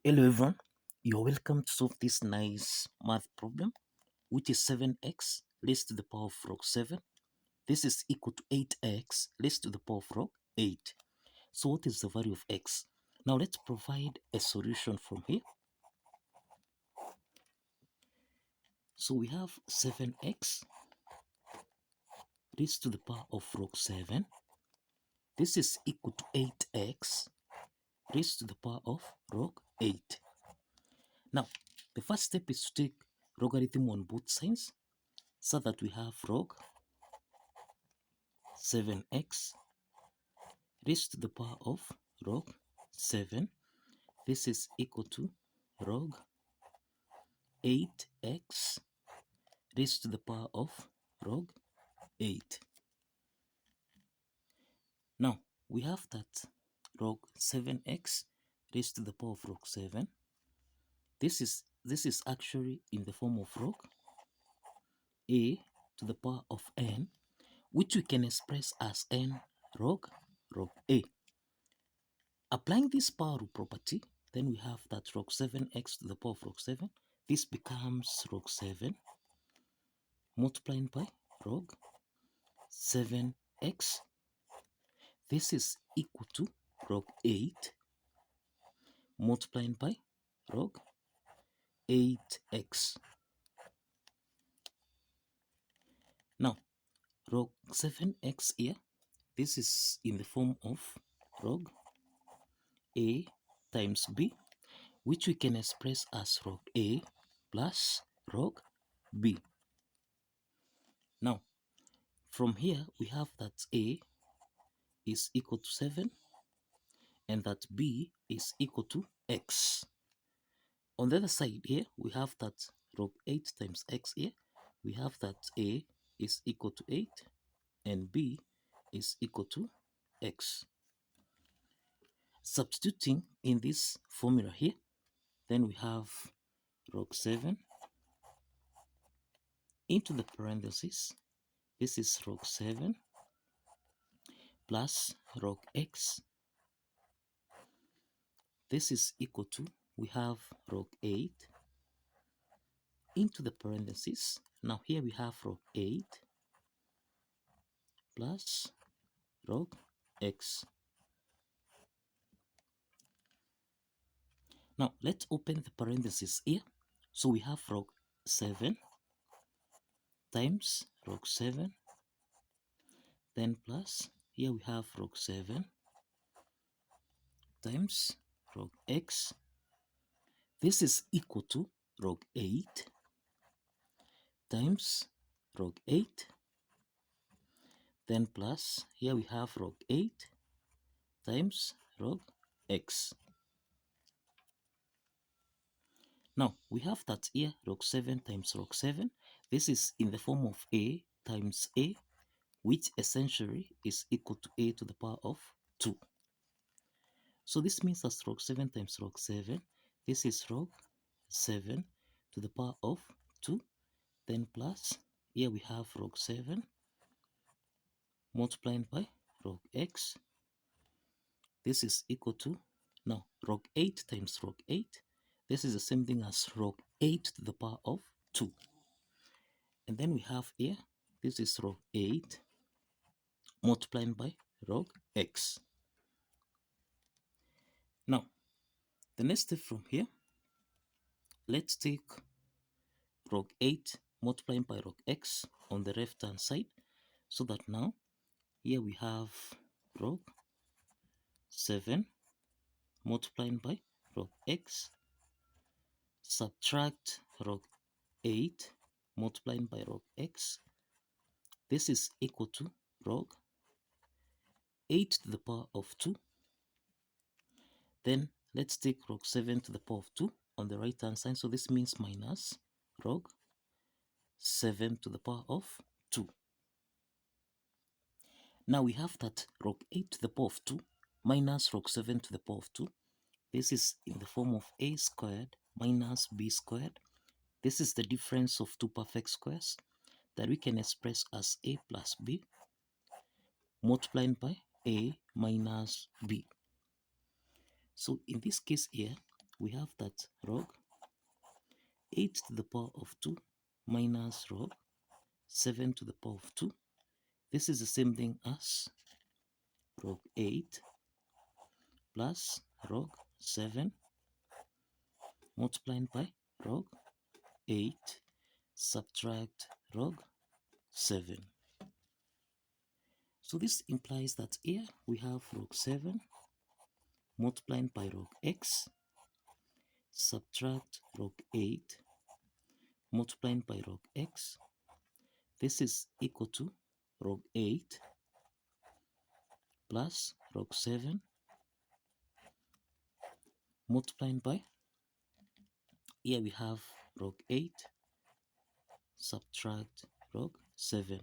Hello everyone, you're welcome to solve this nice math problem, which is 7x raised to the power of log 7. This is equal to 8x raised to the power of log 8. So what is the value of x? Now let's provide a solution from here. So we have 7x raised to the power of log 7. This is equal to 8x raised to the power of log 8. Now, the first step is to take logarithm on both sides so that we have log 7x raised to the power of log 7. This is equal to log 8x raised to the power of log 8. Now, we have that log 7x raised to the power of log 7. This is actually in the form of log a to the power of n, which we can express as n log a. Applying this power rule property, then we have that log 7x to the power of log 7. This becomes log 7 multiplied by log 7x. This is equal to log 8 multiplied by log 8x. Now, log 7x here, this is in the form of log a times b, which we can express as log a plus log b. Now, from here, we have that a is equal to 7 and that b is equal to x. On the other side here, we have that log 8 times x here. We have that a is equal to 8 and b is equal to x. Substituting in this formula here, then we have log 7 into the parentheses. This is log 7 plus log x. This is equal to, we have log 8 into the parentheses. Now here we have log 8 plus log x. Now let's open the parentheses here. So we have log 7 times log 7, then plus, here we have log 7 times log x. This is equal to log 8 times log 8, then plus, here we have log 8 times log x. Now, we have that here, log 7 times log 7. This is in the form of a times a, which essentially is equal to a to the power of 2. So this means that log 7 times log 7, this is log 7 to the power of 2. Then plus, here we have log 7 multiplied by log x. This is equal to, now, log 8 times log 8. This is the same thing as log 8 to the power of 2. And then we have here, this is log 8 multiplied by log x. Now, the next step from here, let's take log 8 multiplied by log x on the left hand side, so that now, here we have log 7 multiplied by log x, subtract log 8 multiplied by log x. This is equal to log 8 to the power of 2. Then let's take log 7 to the power of 2 on the right hand side. So this means minus log 7 to the power of 2. Now we have that log 8 to the power of 2 minus log 7 to the power of 2. This is in the form of a squared minus b squared. This is the difference of two perfect squares that we can express as a plus b multiplied by a minus b. So in this case here, we have that log 8 to the power of 2 minus log 7 to the power of 2. This is the same thing as log 8 plus log 7 multiplied by log 8 subtract log 7. So this implies that here we have log 7 multiplied by log x subtract log 8 multiplied by log x. This is equal to log 8 plus log 7 multiplied by, here we have log 8 subtract log 7.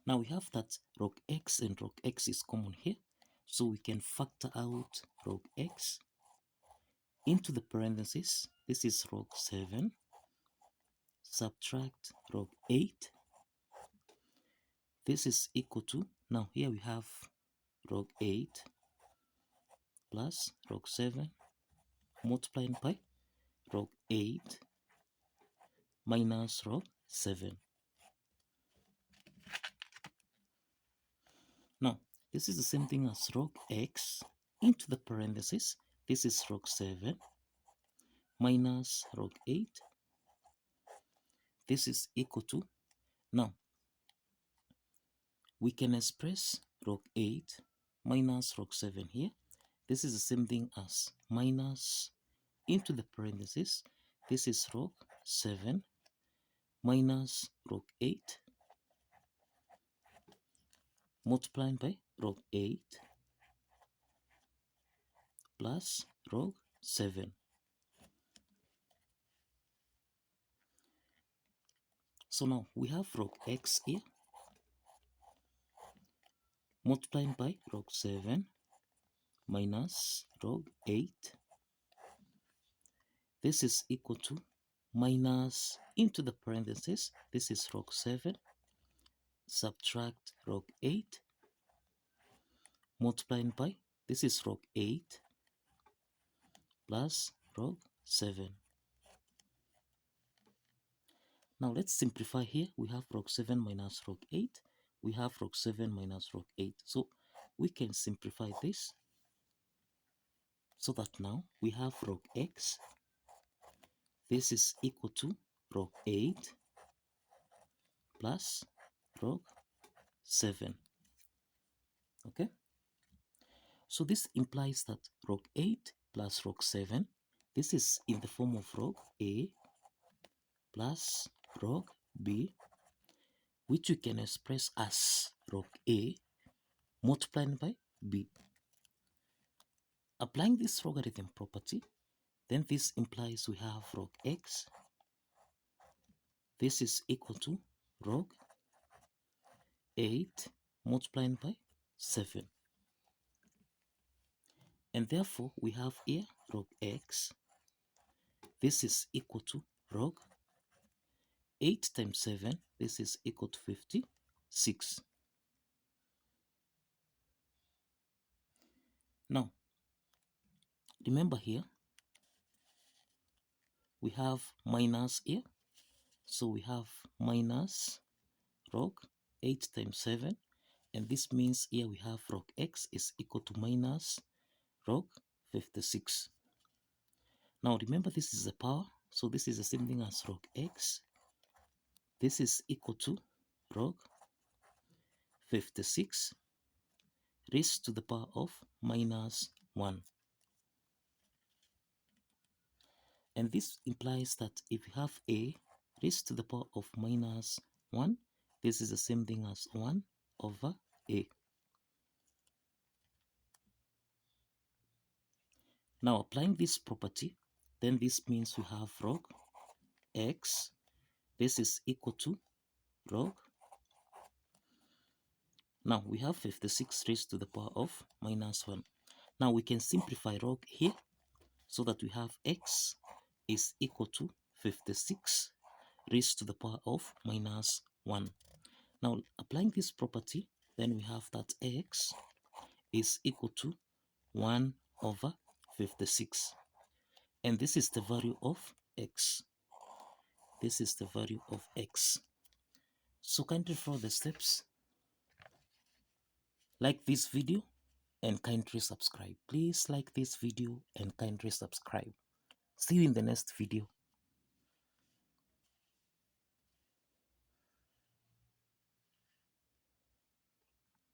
Now we have that log x and log x is common here, so we can factor out log x into the parentheses. This is log 7 subtract log 8. This is equal to, now here we have log 8 plus log 7 multiplied by log 8 minus log 7. Now, this is the same thing as log x into the parentheses. This is log 7 minus log 8. This is equal to, now, we can express log 8 minus log 7 here. This is the same thing as minus into the parentheses. This is log 7 minus log 8 multiplied by log 8 plus log 7. So now we have log x here multiplied by log 7 minus log 8. This is equal to minus into the parentheses. This is log 7 subtract log 8 multiplied by, this is log 8 plus log 7. Now let's simplify here. We have log 7 minus log 8. We have log 7 minus log 8. So we can simplify this so that now we have log x. This is equal to log 8 plus log 7. Okay? So this implies that log 8 plus log 7, this is in the form of log a plus log b, which we can express as log a multiplied by b. Applying this logarithm property, then this implies we have log x. This is equal to log 8 multiplied by 7. And therefore, we have here log x. This is equal to log 8 times 7. This is equal to 56. Now, remember here, we have minus here. So we have minus log 8 times 7. And this means here we have log x is equal to minus log 56. Now remember, this is a power, so this is the same thing as log x. This is equal to log 56 raised to the power of minus 1. And this implies that if you have a raised to the power of minus 1, this is the same thing as 1 over a. Now applying this property, then this means we have log x. This is equal to log. Now we have 56 raised to the power of minus 1. Now we can simplify log here so that we have x is equal to 56 raised to the power of minus 1. Now applying this property, then we have that x is equal to 1 over 56. And this is the value of x. This is the value of x. So kindly follow the steps. Like this video and kindly subscribe. Please like this video and kindly subscribe. See you in the next video.